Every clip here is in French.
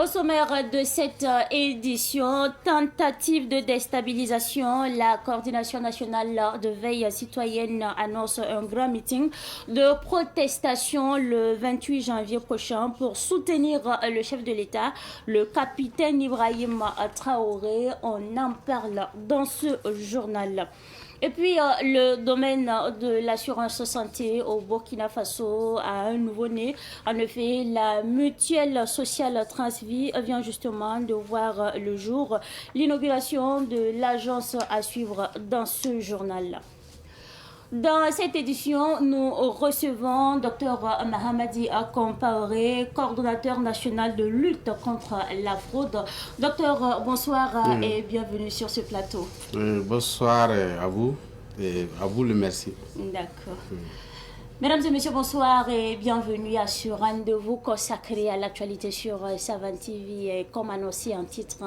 Au sommaire de cette édition, tentative de déstabilisation, la coordination nationale de veille citoyenne annonce un grand meeting de protestation le 28 janvier prochain pour soutenir le chef de l'État, le capitaine Ibrahim Traoré. On en parle dans ce journal. Et puis, le domaine de l'assurance santé au Burkina Faso a un nouveau-né. En effet, la mutuelle sociale Transvie vient justement de voir le jour. L'inauguration de l'agence à suivre dans ce journal. Dans cette édition, nous recevons Dr Mahamadi Compaoré, coordonnateur national de lutte contre la fraude. Docteur, bonsoir et bienvenue sur ce plateau. Bonsoir à vous et à vous le merci. D'accord. Mesdames et messieurs, bonsoir et bienvenue à ce rendez-vous consacré à l'actualité sur Savane TV. Comme annoncé en titre,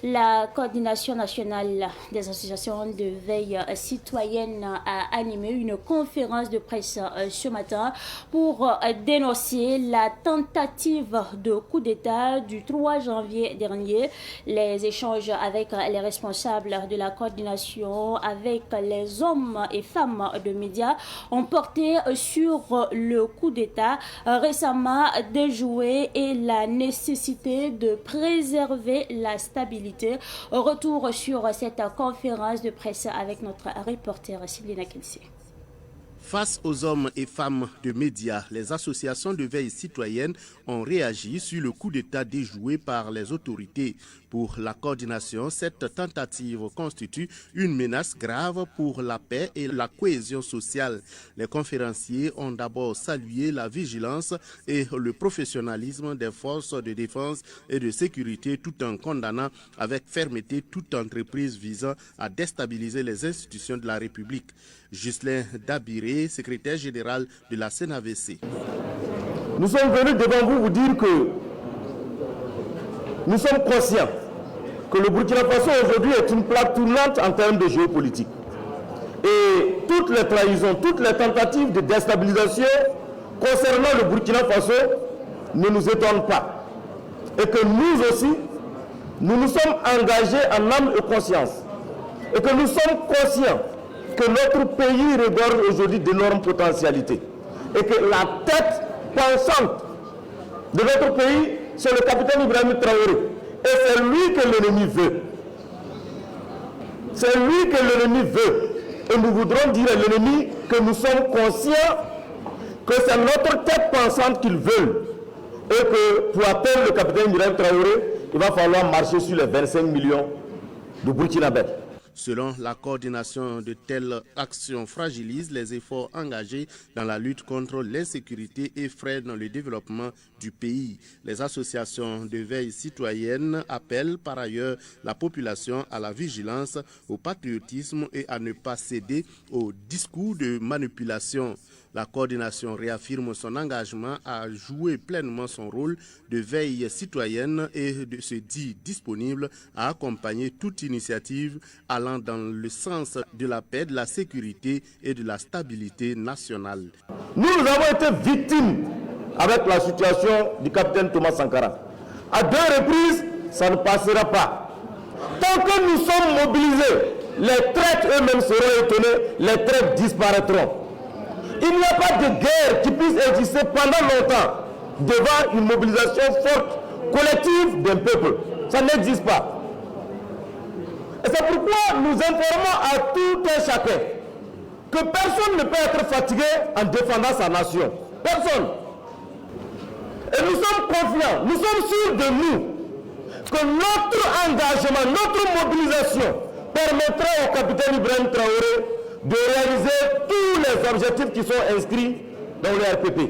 la coordination nationale des associations de veille citoyenne a animé une conférence de presse ce matin pour dénoncer la tentative de coup d'État du 3 janvier dernier. Les échanges avec les responsables de la coordination, avec les hommes et femmes de médias ont porté sur le coup d'État récemment déjoué et la nécessité de préserver la stabilité. Retour sur cette conférence de presse avec notre reporter Siblina Kelsey. Face aux hommes et femmes de médias, les associations de veille citoyenne ont réagi sur le coup d'État déjoué par les autorités. Pour la coordination, cette tentative constitue une menace grave pour la paix et la cohésion sociale. Les conférenciers ont d'abord salué la vigilance et le professionnalisme des forces de défense et de sécurité tout en condamnant avec fermeté toute entreprise visant à déstabiliser les institutions de la République. Ghislain Dabiré, secrétaire général de la CNAVC. Nous sommes venus devant vous dire que nous sommes conscients que le Burkina Faso aujourd'hui est une plaque tournante en termes de géopolitique. Et toutes les trahisons, toutes les tentatives de déstabilisation concernant le Burkina Faso ne nous étonnent pas. Et que nous aussi, nous nous sommes engagés en âme et conscience. Et que nous sommes conscients que notre pays regorge aujourd'hui d'énormes potentialités. Et que la tête pensante de notre pays, c'est le capitaine Ibrahim Traoré. Et c'est lui que l'ennemi veut. C'est lui que l'ennemi veut. Et nous voudrons dire à l'ennemi que nous sommes conscients que c'est notre tête pensante qu'ils veulent. Et que pour atteindre le capitaine Ibrahim Traoré, il va falloir marcher sur les 25 millions de Burkinabés. Selon la coordination, de telles actions fragilisent les efforts engagés dans la lutte contre l'insécurité et freinent le développement du pays. Les associations de veille citoyenne appellent par ailleurs la population à la vigilance, au patriotisme et à ne pas céder aux discours de manipulation. La coordination réaffirme son engagement à jouer pleinement son rôle de veille citoyenne et se dit disponible à accompagner toute initiative allant dans le sens de la paix, de la sécurité et de la stabilité nationale. Nous avons été victimes avec la situation du capitaine Thomas Sankara. À 2 reprises, ça ne passera pas. Tant que nous sommes mobilisés, les traites eux-mêmes seront étonnés, les traites disparaîtront. Il n'y a pas de guerre qui puisse exister pendant longtemps devant une mobilisation forte, collective d'un peuple. Ça n'existe pas. Et c'est pourquoi nous informons à tout un chacun que personne ne peut être fatigué en défendant sa nation. Personne. Et nous sommes confiants, nous sommes sûrs de nous, que notre engagement, notre mobilisation permettra au capitaine Ibrahim Traoré de réaliser tous les objectifs qui sont inscrits dans le RPP.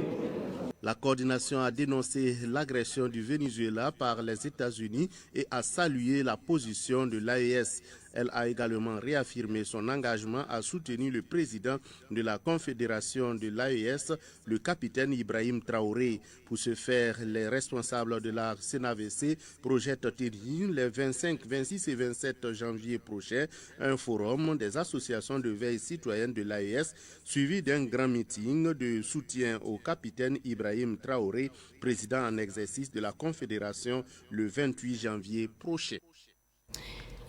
La coordination a dénoncé l'agression du Venezuela par les États-Unis et a salué la position de l'AES. Elle a également réaffirmé son engagement à soutenir le président de la Confédération de l'AES, le capitaine Ibrahim Traoré. Pour ce faire, les responsables de la CNAVC projettent tenir les 25, 26 et 27 janvier prochains un forum des associations de veille citoyenne de l'AES suivi d'un grand meeting de soutien au capitaine Ibrahim Traoré, président en exercice de la Confédération le 28 janvier prochain.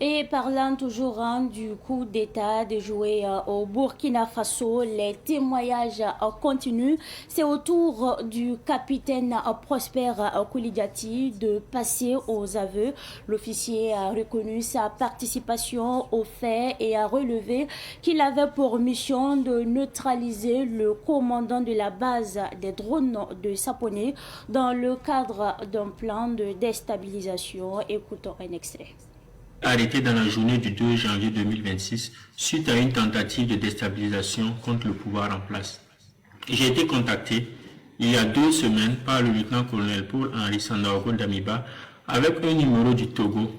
Et parlant toujours du coup d'État déjoué au Burkina Faso, les témoignages continuent. C'est au tour du capitaine Prosper Koulidiati de passer aux aveux. L'officier a reconnu sa participation aux faits et a relevé qu'il avait pour mission de neutraliser le commandant de la base des drones de Sapone dans le cadre d'un plan de déstabilisation. Écoutons un extrait. Arrêté dans la journée du 2 janvier 2026 suite à une tentative de déstabilisation contre le pouvoir en place. J'ai été contacté il y a 2 semaines par le lieutenant-colonel Paul-Henri Sandaogo Damiba avec un numéro du Togo.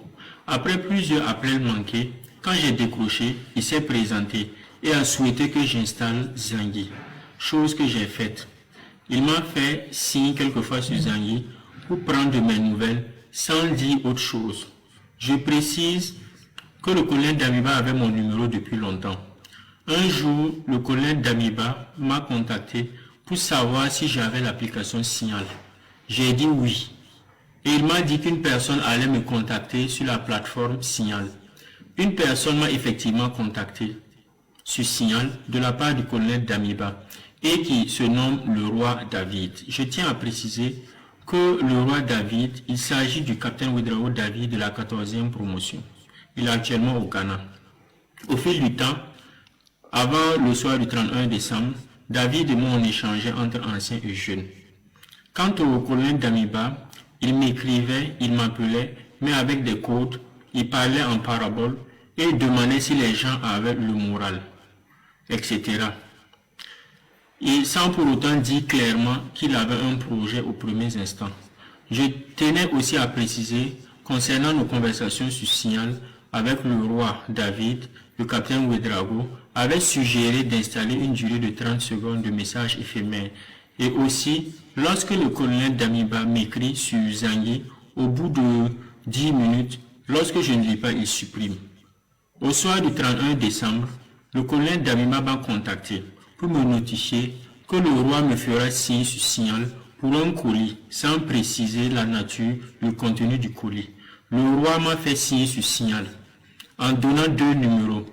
Après plusieurs appels manqués, quand j'ai décroché, il s'est présenté et a souhaité que j'installe Zangui, chose que j'ai faite. Il m'a fait signe quelquefois sur Zangui pour prendre de mes nouvelles sans dire autre chose. Je précise que le colonel Damiba avait mon numéro depuis longtemps. Un jour, le colonel Damiba m'a contacté pour savoir si j'avais l'application Signal. J'ai dit oui. Et il m'a dit qu'une personne allait me contacter sur la plateforme Signal. Une personne m'a effectivement contacté sur Signal de la part du colonel Damiba et qui se nomme le roi David. Je tiens à préciser que le roi David, il s'agit du capitaine Ouedraogo David de la 14e promotion. Il est actuellement au Ghana. Au fil du temps, avant le soir du 31 décembre, David et moi on échangeait entre anciens et jeunes. Quant au colonel Damiba, il m'écrivait, il m'appelait, mais avec des codes, il parlait en parabole et demandait si les gens avaient le moral, etc. Et sans pour autant dire clairement qu'il avait un projet aux premiers instants. Je tenais aussi à préciser, concernant nos conversations sur Signal, avec le roi David, le capitaine Ouedraogo avait suggéré d'installer une durée de 30 secondes de message éphémère. Et aussi, lorsque le colonel Damiba m'écrit sur Zangui, au bout de 10 minutes, lorsque je ne lis pas, il supprime. Au soir du 31 décembre, le colonel Damiba m'a contacté pour me notifier que le roi me fera signe sur Signal pour un colis, sans préciser la nature, le contenu du colis. Le roi m'a fait signe sur Signal, en donnant 2 numéros.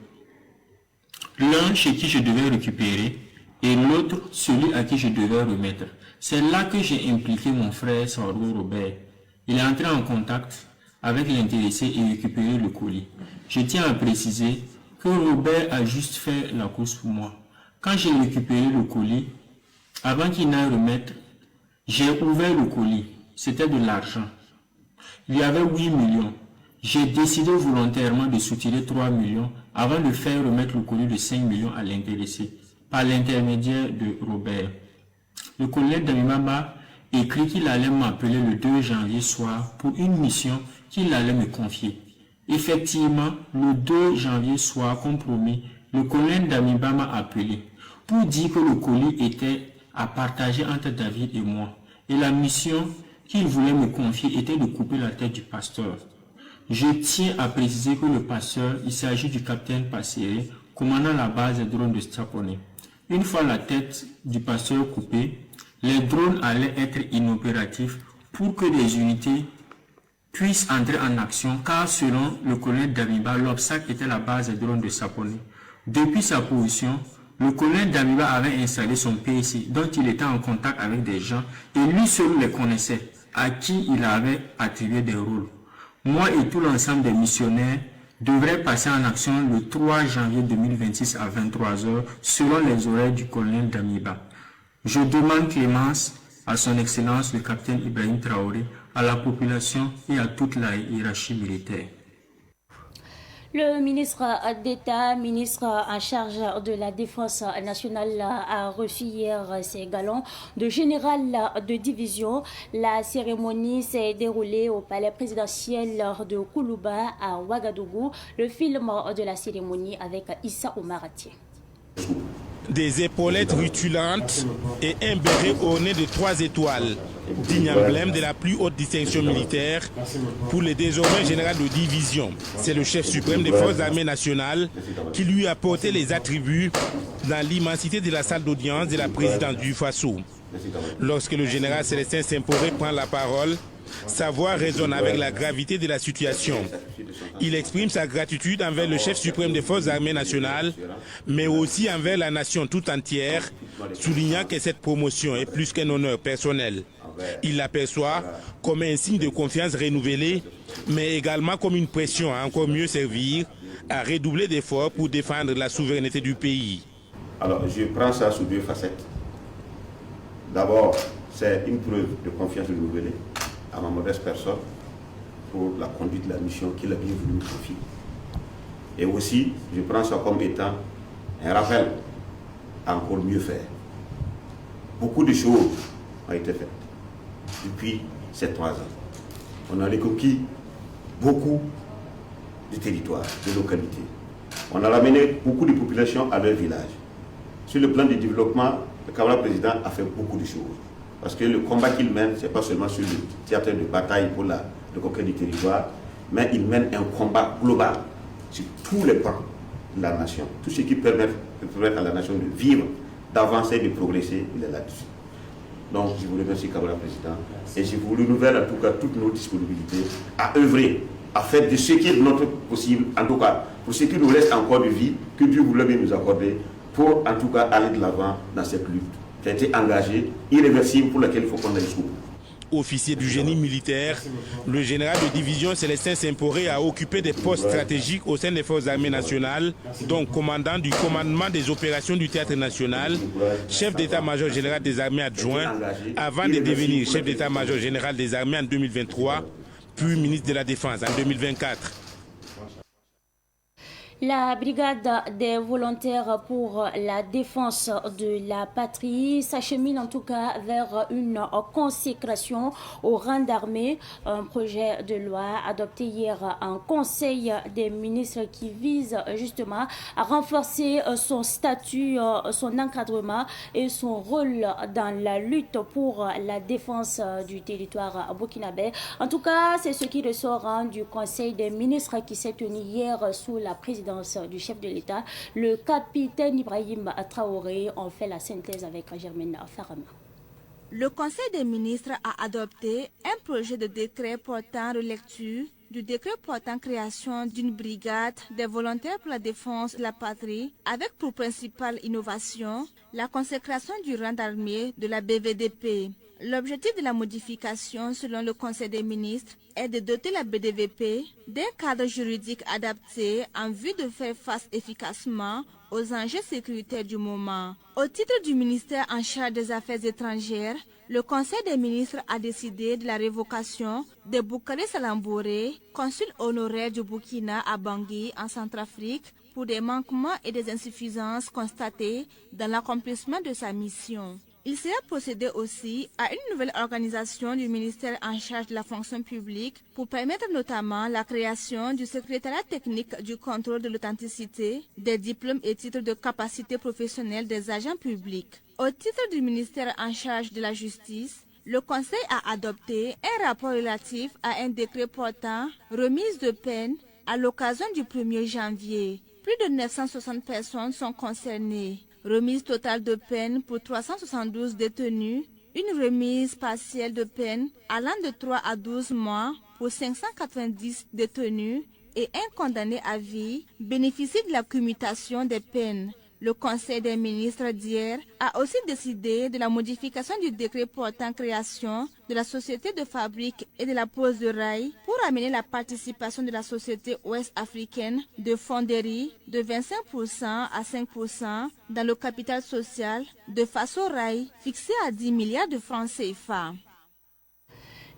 L'un chez qui je devais récupérer et l'autre celui à qui je devais remettre. C'est là que j'ai impliqué mon frère Sargo Robert. Il est entré en contact avec l'intéressé et récupéré le colis. Je tiens à préciser que Robert a juste fait la course pour moi. Quand j'ai récupéré le colis, avant qu'il n'aille remettre, j'ai ouvert le colis. C'était de l'argent. Il y avait 8 millions. J'ai décidé volontairement de soutirer 3 millions avant de faire remettre le colis de 5 millions à l'intéressé, par l'intermédiaire de Robert. Le colonel Damiba m'a écrit qu'il allait m'appeler le 2 janvier soir pour une mission qu'il allait me confier. Effectivement, le 2 janvier soir, comme promis, le colonel Damiba m'a appelé pour dire que le colis était à partager entre David et moi. Et la mission qu'il voulait me confier était de couper la tête du pasteur. Je tiens à préciser que le pasteur, il s'agit du capitaine Passéré, commandant la base des drones de Sapone. Une fois la tête du pasteur coupée, les drones allaient être inopératifs pour que des unités puissent entrer en action, car selon le colonel Damiba, l'obstacle était la base des drones de Sapone. Depuis sa position, le colonel Damiba avait installé son PC, dont il était en contact avec des gens, et lui seul les connaissait, à qui il avait attribué des rôles. Moi et tout l'ensemble des missionnaires devraient passer en action le 3 janvier 2026 à 23h, selon les horaires du colonel Damiba. Je demande clémence à son Excellence le capitaine Ibrahim Traoré, à la population et à toute la hiérarchie militaire. Le ministre d'État, ministre en charge de la Défense nationale, a reçu hier ses galons de général de division. La cérémonie s'est déroulée au palais présidentiel de Koulouba à Ouagadougou. Le film de la cérémonie avec Issa Omaratié. Des épaulettes rutilantes et un béret orné de 3 étoiles, digne emblème de la plus haute distinction militaire pour le désormais général de division. C'est le chef suprême des forces armées nationales qui lui a porté les attributs dans l'immensité de la salle d'audience de la présidence du Faso. Lorsque le général Célestin Simporé prend la parole, sa voix résonne avec la gravité de la situation. Il exprime sa gratitude envers le chef suprême des forces armées nationales, mais aussi envers la nation tout entière, soulignant que cette promotion est plus qu'un honneur personnel. Il l'aperçoit comme un signe de confiance renouvelée, mais également comme une pression à encore mieux servir, à redoubler d'efforts pour défendre la souveraineté du pays. Alors, je prends ça sous 2 facettes. D'abord, c'est une preuve de confiance renouvelée à ma modeste personne pour la conduite de la mission qu'il a bien voulu me confier. Et aussi, je prends ça comme étant un rappel à encore mieux faire. Beaucoup de choses ont été faites depuis ces 3 ans. On a reconquis beaucoup de territoires, de localités. On a ramené beaucoup de populations à leur village. Sur le plan du développement, le camarade président a fait beaucoup de choses. Parce que le combat qu'il mène, ce n'est pas seulement sur le théâtre de bataille pour le conquête du territoire, mais il mène un combat global sur tous les plans de la nation. Tout ce qui permet à la nation de vivre, d'avancer, de progresser, il est là-dessus. Donc je vous remercie, camarade président, et je vous renouvelle en tout cas toutes nos disponibilités à œuvrer, à faire de ce qui est de notre possible, en tout cas pour ce qui nous reste encore de vie, que Dieu vous bien nous accorder, pour en tout cas aller de l'avant dans cette lutte qui a été engagée, irréversible, pour laquelle il faut qu'on aille jusqu'au bout. Officier du génie militaire, le général de division Célestin Simporé a occupé des postes stratégiques au sein des forces armées nationales, dont commandant du commandement des opérations du théâtre national, chef d'état-major général des armées adjoint, avant de devenir chef d'état-major général des armées en 2023, puis ministre de la Défense en 2024. La brigade des volontaires pour la défense de la patrie s'achemine en tout cas vers une consécration au rang d'armée. Un projet de loi adopté hier en Conseil des ministres qui vise justement à renforcer son statut, son encadrement et son rôle dans la lutte pour la défense du territoire burkinabé. En tout cas, c'est ce qui ressort du Conseil des ministres qui s'est tenu hier sous la présidence du chef de l'État, le capitaine Ibrahim Traoré. On fait la synthèse avec Germaine Farama. Le Conseil des ministres a adopté un projet de décret portant relecture du décret portant création d'une brigade des volontaires pour la défense de la patrie avec pour principale innovation la consécration du rang d'armée de la BVDP. L'objectif de la modification, selon le Conseil des ministres, est de doter la BDVP d'un cadre juridique adapté en vue de faire face efficacement aux enjeux sécuritaires du moment. Au titre du ministère en charge des Affaires étrangères, le Conseil des ministres a décidé de la révocation de Boukari Salamboré, consul honoraire du Burkina à Bangui en Centrafrique, pour des manquements et des insuffisances constatées dans l'accomplissement de sa mission. Il sera procédé aussi à une nouvelle organisation du ministère en charge de la fonction publique pour permettre notamment la création du secrétariat technique du contrôle de l'authenticité des diplômes et titres de capacité professionnelle des agents publics. Au titre du ministère en charge de la justice, le Conseil a adopté un rapport relatif à un décret portant remise de peine à l'occasion du 1er janvier. Plus de 960 personnes sont concernées. Remise totale de peine pour 372 détenus, une remise partielle de peine allant de 3 à 12 mois pour 590 détenus et un condamné à vie bénéficient de la commutation des peines. Le Conseil des ministres d'hier a aussi décidé de la modification du décret portant création de la société de fabrique et de la pose de rails pour amener la participation de la société ouest-africaine de fonderie de 25% à 5% dans le capital social de Faso Rail fixé à 10 milliards de francs CFA.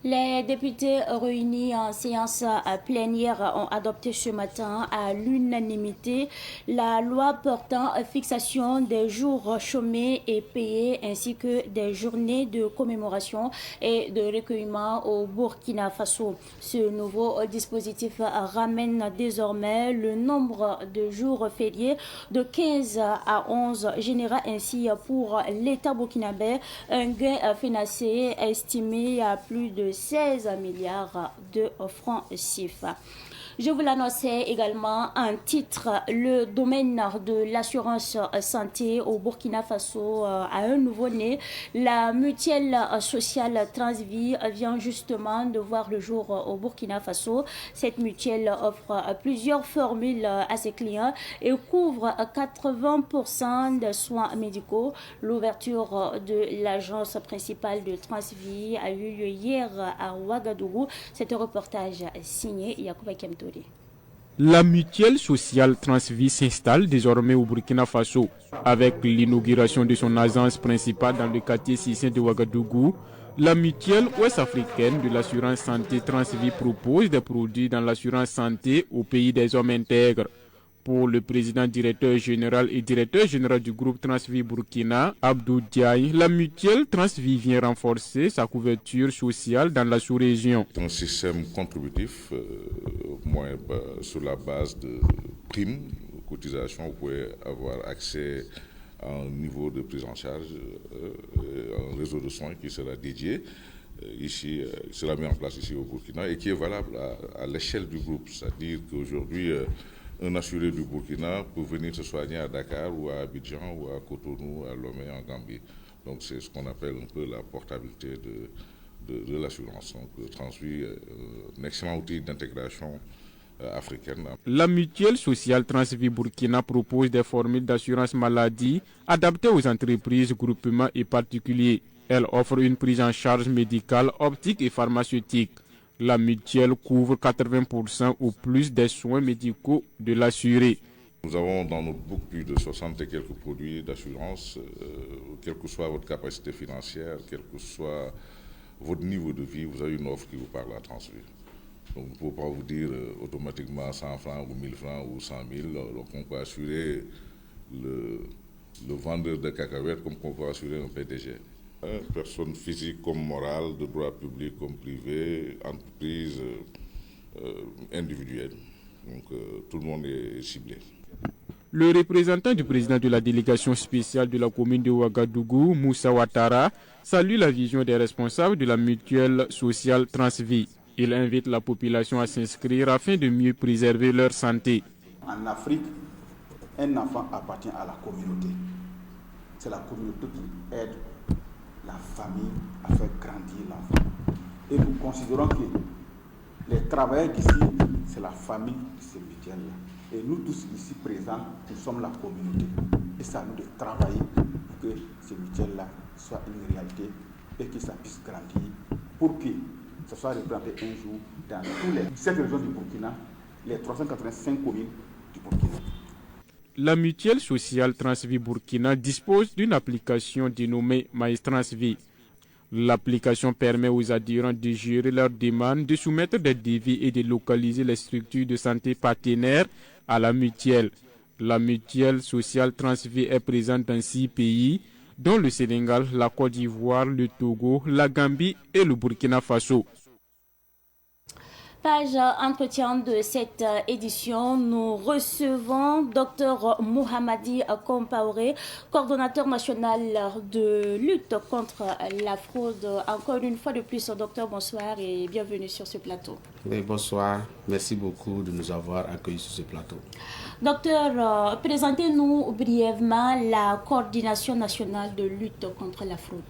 Les députés réunis en séance plénière ont adopté ce matin à l'unanimité la loi portant fixation des jours chômés et payés ainsi que des journées de commémoration et de recueillement au Burkina Faso. Ce nouveau dispositif ramène désormais le nombre de jours fériés de 15 à 11, générant ainsi pour l'État burkinabé un gain financier estimé à plus de 16 milliards de francs CFA. Je vous l'annonçais également en titre, le domaine de l'assurance santé au Burkina Faso a un nouveau-né. La mutuelle sociale Transvie vient justement de voir le jour au Burkina Faso. Cette mutuelle offre plusieurs formules à ses clients et couvre 80% des soins médicaux. L'ouverture de l'agence principale de Transvie a eu lieu hier à Ouagadougou. C'est un reportage signé Yacouba Kemtori. La mutuelle sociale Transvie s'installe désormais au Burkina Faso. Avec l'inauguration de son agence principale dans le quartier sicien de Ouagadougou, la mutuelle ouest-africaine de l'assurance santé Transvie propose des produits dans l'assurance santé au pays des hommes intègres. Pour le président directeur général et directeur général du groupe Transvie Burkina, Abdou Diaye, la mutuelle Transvie vient renforcer sa couverture sociale dans la sous-région. Un système contributif, sur la base de primes, cotisations, vous pouvez avoir accès à un niveau de prise en charge, un réseau de soins qui sera dédié. Ici, sera mis en place ici au Burkina et qui est valable à l'échelle du groupe. C'est-à-dire qu'aujourd'hui, un assuré du Burkina peut venir se soigner à Dakar ou à Abidjan ou à Cotonou, à Lomé, en Gambie. Donc c'est ce qu'on appelle un peu la portabilité de l'assurance. Donc Transvie, un excellent outil d'intégration africaine. La mutuelle sociale Transvie Burkina propose des formules d'assurance maladie adaptées aux entreprises, groupements et particuliers. Elle offre une prise en charge médicale, optique et pharmaceutique. La mutuelle couvre 80% ou plus des soins médicaux de l'assuré. Nous avons dans notre book plus de 60 et quelques produits d'assurance, quelle que soit votre capacité financière, quel que soit votre niveau de vie, vous avez une offre qui vous parle à Transvie. Donc on ne peut pas vous dire automatiquement 100 francs ou 1000 francs ou 100 000. Donc on peut assurer le vendeur de cacahuètes comme on peut assurer un PDG. Personnes physiques comme morales, de droit public comme privé, entreprises individuelles. Donc tout le monde est ciblé. Le représentant du président de la délégation spéciale de la commune de Ouagadougou, Moussa Ouattara, salue la vision des responsables de la mutuelle sociale Transvie. Il invite la population à s'inscrire afin de mieux préserver leur santé. En Afrique, un enfant appartient à la communauté. C'est la communauté qui aide la famille à faire grandir l'enfant. Et nous considérons que les travailleurs d'ici, c'est la famille de ces mutuelles-là. Et nous tous ici présents, nous sommes la communauté. Et c'est à nous de travailler pour que ces mutuelles-là soient une réalité et que ça puisse grandir pour que ça soit représenté un jour dans toutes les 7 régions du Burkina, les 385 communes du Burkina. La mutuelle sociale Transvie Burkina dispose d'une application dénommée Maïs Transvie. L'application permet aux adhérents de gérer leurs demandes, de soumettre des devis et de localiser les structures de santé partenaires à la mutuelle. La mutuelle sociale Transvie est présente dans 6 pays, dont le Sénégal, la Côte d'Ivoire, le Togo, la Gambie et le Burkina Faso. Page entretien de cette édition, nous recevons Dr Mohamadi Kompaoré, coordonnateur national de lutte contre la fraude. Encore une fois de plus, docteur, bonsoir et bienvenue sur ce plateau. Oui, bonsoir, merci beaucoup de nous avoir accueillis sur ce plateau. Docteur, présentez-nous brièvement la coordination nationale de lutte contre la fraude.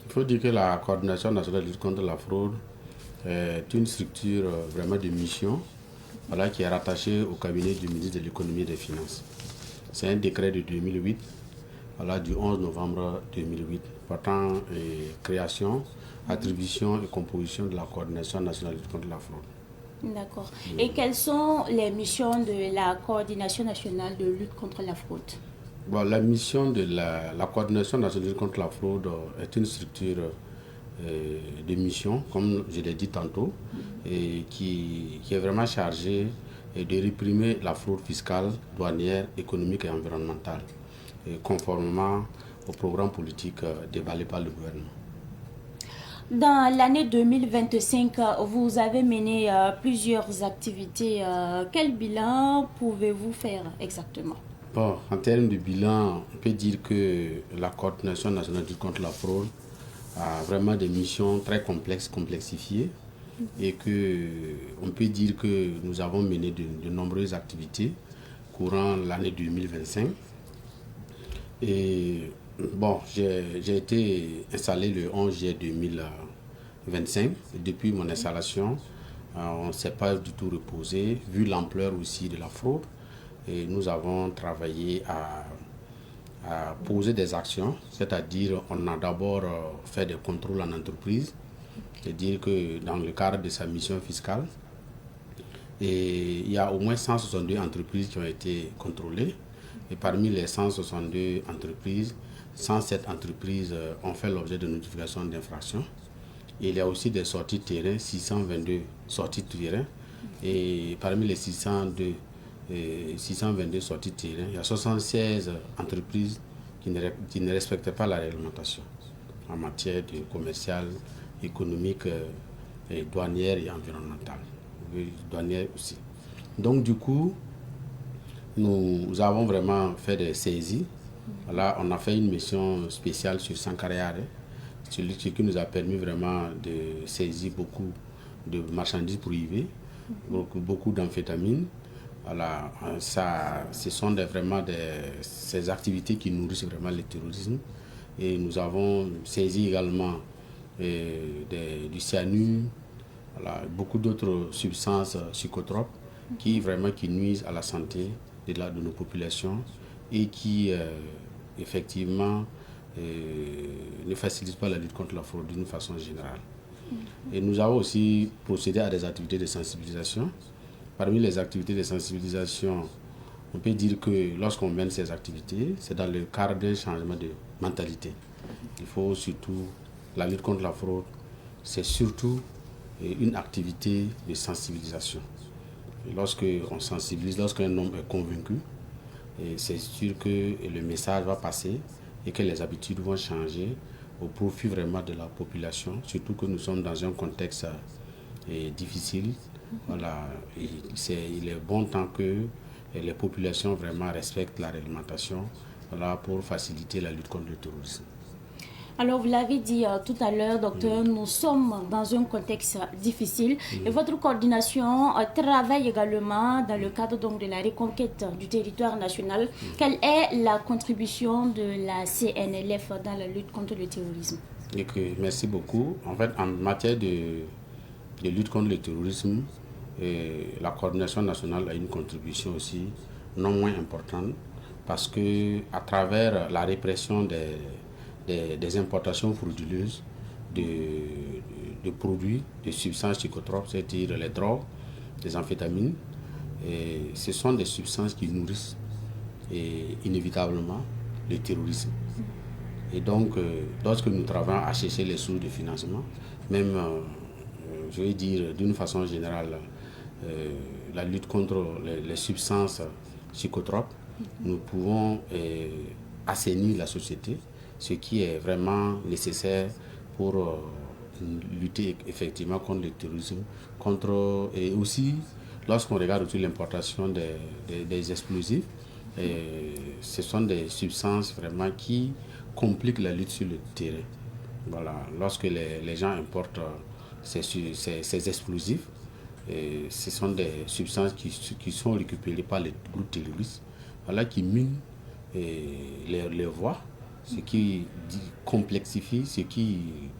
Il faut dire que la coordination nationale de lutte contre la fraude est une structure vraiment de mission qui est rattachée au cabinet du ministre de l'économie et des finances. C'est un décret de 2008, du 11 novembre 2008, portant création, attribution et composition de la coordination nationale de lutte contre la fraude. D'accord. Et quelles sont les missions de la coordination nationale de lutte contre la fraude? La mission de la coordination nationale de lutte contre la fraude est une structure de mission, comme je l'ai dit tantôt, et qui est vraiment chargé de réprimer la fraude fiscale, douanière, économique et environnementale, conformément au programme politique déballé par le gouvernement. Dans l'année 2025, vous avez mené plusieurs activités. Quel bilan pouvez-vous faire exactement? Bon, en termes de bilan, on peut dire que la Coordination nationale de lutte contre la fraude a vraiment des missions très complexes, complexifiées, et qu'on peut dire que nous avons mené de nombreuses activités courant l'année 2025. Et bon, j'ai été installé le 11 juillet 2025. Depuis mon installation, on ne s'est pas du tout reposé, vu l'ampleur aussi de la fraude. Et nous avons travaillé à poser des actions, c'est-à-dire on a d'abord fait des contrôles en entreprise, c'est-à-dire que dans le cadre de sa mission fiscale, et il y a au moins 162 entreprises qui ont été contrôlées. Et parmi les 162 entreprises, 107 entreprises ont fait l'objet de notifications d'infraction. Il y a aussi des sorties de terrain, 622 sorties de terrain. Et parmi les 622 sorties de terrain, il y a 76 entreprises qui ne respectaient pas la réglementation en matière de commerciale, économique, et douanière et environnementale. Douanière aussi. Donc du coup, nous avons vraiment fait des saisies. Là, on a fait une mission spéciale sur Sankarayare, ce qui nous a permis vraiment de saisir beaucoup de marchandises privées, beaucoup d'amphétamines. Voilà, ce sont vraiment ces activités qui nourrissent vraiment le terrorisme. Et nous avons saisi également du cyanure, voilà, beaucoup d'autres substances psychotropes qui nuisent à la santé de nos populations et qui effectivement ne facilitent pas la lutte contre la fraude d'une façon générale. Et nous avons aussi procédé à des activités de sensibilisation. Parmi les activités de sensibilisation, on peut dire que lorsqu'on mène ces activités, c'est dans le cadre d'un changement de mentalité. Il faut surtout, la lutte contre la fraude, c'est surtout une activité de sensibilisation. Lorsqu'on sensibilise, lorsqu'un homme est convaincu, c'est sûr que le message va passer et que les habitudes vont changer au profit vraiment de la population, surtout que nous sommes dans un contexte difficile. Voilà, il est bon tant que les populations vraiment respectent la réglementation, voilà, pour faciliter la lutte contre le terrorisme. Alors, vous l'avez dit tout à l'heure, docteur, nous sommes dans un contexte difficile et votre coordination travaille également dans le cadre donc, de la reconquête du territoire national. Quelle est la contribution de la CNLF dans la lutte contre le terrorisme? Merci beaucoup. En fait, en matière de lutte contre le terrorisme, la coordination nationale a une contribution aussi non moins importante parce que à travers la répression des importations frauduleuses de produits, de substances psychotropes, c'est-à-dire les drogues, les amphétamines. Et ce sont des substances qui nourrissent inévitablement le terrorisme. Et donc, lorsque nous travaillons à chercher les sources de financement, même, je vais dire d'une façon générale, la lutte contre les substances psychotropes, nous pouvons assainir la société, ce qui est vraiment nécessaire pour lutter effectivement contre le terrorisme, et aussi lorsqu'on regarde aussi l'importation des explosifs, ce sont des substances vraiment qui compliquent la lutte sur le terrain. Voilà, lorsque les gens importent ces explosifs, ce sont des substances qui sont récupérées par les groupes terroristes, voilà, qui minent les voies, ce qui complexifie, ce qui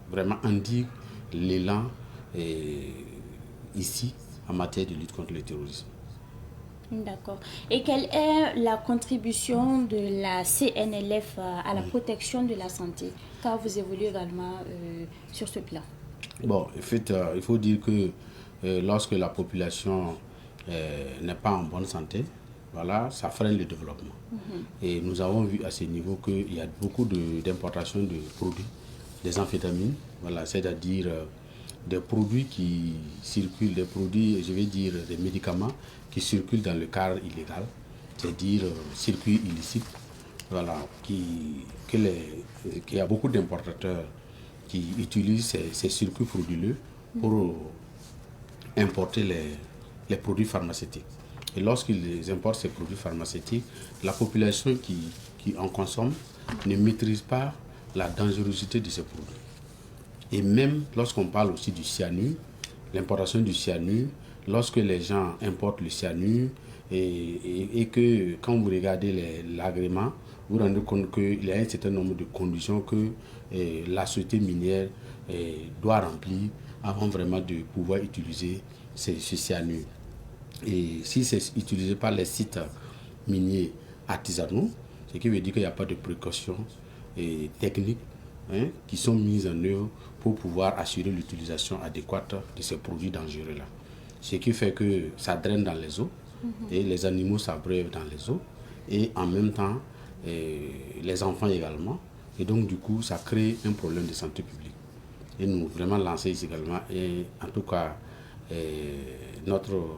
vraiment indique l'élan ici en matière de lutte contre le terrorisme. D'accord. Et quelle est la contribution de la CNLF à la protection de la santé, car vous évoluez également sur ce plan? Bon, en fait, il faut dire que lorsque la population n'est pas en bonne santé, voilà, ça freine le développement. Et nous avons vu à ce niveau qu'il y a beaucoup d'importations de produits des amphétamines, voilà, c'est-à-dire des produits qui circulent, des produits, je vais dire des médicaments qui circulent dans le cadre illégal, c'est-à-dire circuit illicite, voilà, qu'il y a beaucoup d'importateurs qui utilisent ces circuits frauduleux pour importer les produits pharmaceutiques. Et lorsqu'ils importent ces produits pharmaceutiques, la population qui en consomme ne maîtrise pas la dangerosité de ces produits. Et même lorsqu'on parle aussi du cyanure, l'importation du cyanure, lorsque les gens importent le cyanure et que quand vous regardez l'agrément, vous vous rendez compte qu'il y a un certain nombre de conditions que la société minière doit remplir avant vraiment de pouvoir utiliser ce cyanure. Et si c'est utilisé par les sites miniers artisanaux, ce qui veut dire qu'il n'y a pas de précautions techniques qui sont mises en œuvre pour pouvoir assurer l'utilisation adéquate de ces produits dangereux-là. Ce qui fait que ça draine dans les eaux et les animaux s'abreuvent dans les eaux et en même temps les enfants également. Et donc du coup ça crée un problème de santé publique. Et nous vraiment lancer ici également et en tout cas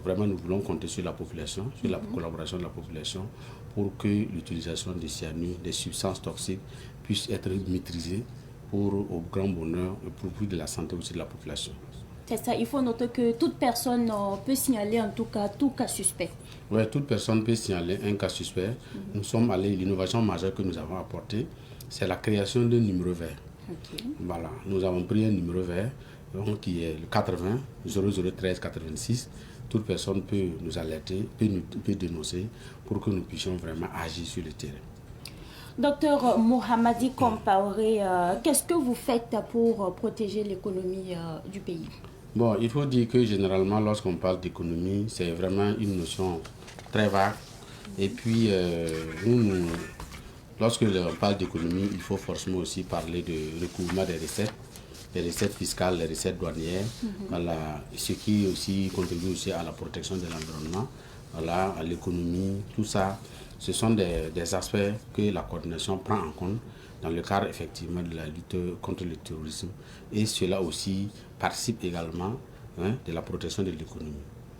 vraiment nous voulons compter sur la population, sur la collaboration de la population pour que l'utilisation des cyanures, des substances toxiques puisse être maîtrisée au grand bonheur et pour le plus de la santé aussi de la population. C'est ça, il faut noter que toute personne peut signaler en tout cas tout cas suspect. Oui, toute personne peut signaler un cas suspect. Nous sommes allés, l'innovation majeure que nous avons apportée, c'est la création d'un numéro vert. Voilà, nous avons pris un numéro vert donc, qui est le 80 0013 86. Toute personne peut nous alerter, peut dénoncer pour que nous puissions vraiment agir sur le terrain. Docteur Mohamadi Compaoré, qu'est-ce que vous faites pour protéger l'économie du pays? Bon, il faut dire que généralement, lorsqu'on parle d'économie, c'est vraiment une notion très vague. Et puis, lorsque on parle d'économie, il faut forcément aussi parler de recouvrement des recettes, les recettes fiscales, les recettes douanières, voilà, ce qui aussi contribue aussi à la protection de l'environnement, voilà, à l'économie, tout ça. Ce sont des aspects que la coordination prend en compte dans le cadre effectivement de la lutte contre le terrorisme. Et cela aussi participe également de la protection de l'économie.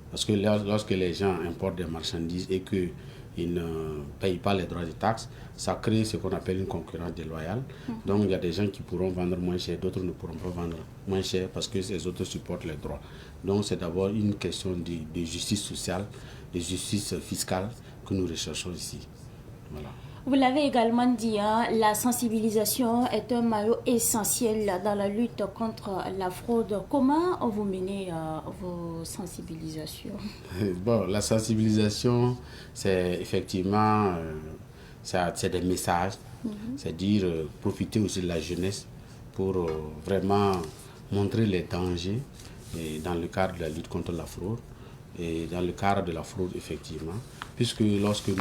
Parce que lorsque les gens importent des marchandises et qu'ils ne payent pas les droits de taxes, ça crée ce qu'on appelle une concurrence déloyale. Donc il y a des gens qui pourront vendre moins cher, d'autres ne pourront pas vendre moins cher parce que ces autres supportent les droits. Donc c'est d'abord une question de justice sociale, de justice fiscale que nous recherchons ici. Voilà. Vous l'avez également dit, la sensibilisation est un maillot essentiel dans la lutte contre la fraude. Comment vous menez vos sensibilisations? Bon, la sensibilisation, c'est effectivement c'est des messages, c'est-à-dire profiter aussi de la jeunesse pour vraiment montrer les dangers dans le cadre de la lutte contre la fraude et dans le cadre de la fraude effectivement, puisque lorsque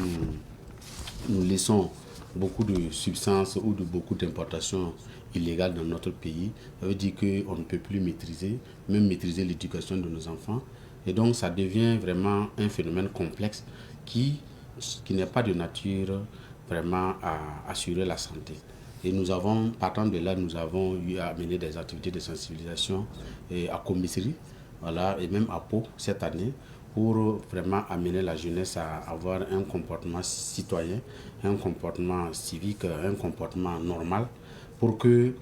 nous laissons beaucoup de substances ou de beaucoup d'importations illégales dans notre pays, ça veut dire qu'on ne peut plus maîtriser l'éducation de nos enfants. Et donc ça devient vraiment un phénomène complexe qui n'est pas de nature vraiment à assurer la santé. Et nous avons, partant de là, nous avons eu à mener des activités de sensibilisation à Comisserie, voilà, et même à Pau cette année, pour vraiment amener la jeunesse à avoir un comportement citoyen, un comportement civique, un comportement normal, pour que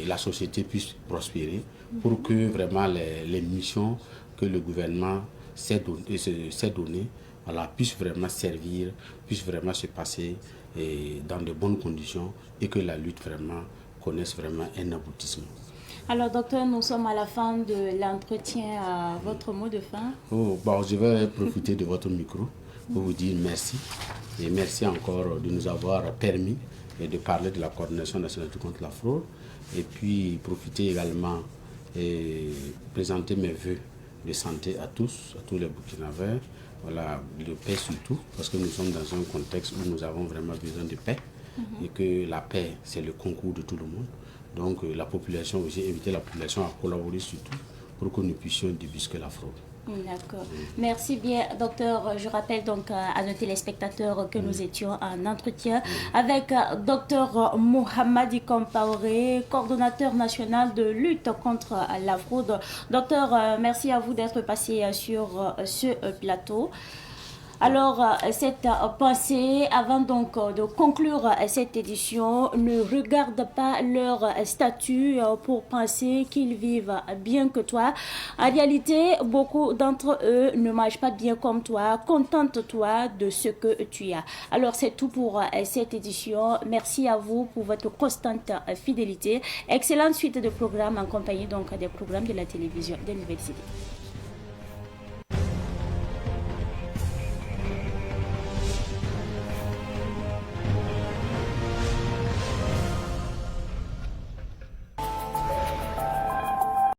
la société puisse prospérer, pour que vraiment les missions que le gouvernement s'est données voilà, puissent vraiment servir, puissent vraiment se passer dans de bonnes conditions et que la lutte vraiment connaisse vraiment un aboutissement. Alors, docteur, nous sommes à la fin de l'entretien. Votre mot de fin? Je vais profiter de votre micro pour vous dire merci. Et merci encore de nous avoir permis de parler de la coordination nationale contre la fraude. Et puis, profiter également et présenter mes vœux de santé à tous les Burkinabés. Voilà, de paix surtout, parce que nous sommes dans un contexte où nous avons vraiment besoin de paix. Et que la paix, c'est le concours de tout le monde. Donc la population, j'ai invité la population à collaborer surtout pour que nous puissions débusquer la fraude. D'accord. Merci bien, docteur. Je rappelle donc à nos téléspectateurs que nous étions en entretien avec docteur Mohamadi Compaoré, coordonnateur national de lutte contre la fraude. Docteur, merci à vous d'être passé sur ce plateau. Alors, cette pensée, avant donc de conclure cette édition, ne regarde pas leur statut pour penser qu'ils vivent bien que toi. En réalité, beaucoup d'entre eux ne mangent pas bien comme toi. Contente-toi de ce que tu as. Alors, c'est tout pour cette édition. Merci à vous pour votre constante fidélité. Excellente suite de programmes en compagnie donc des programmes de la télévision de l'université.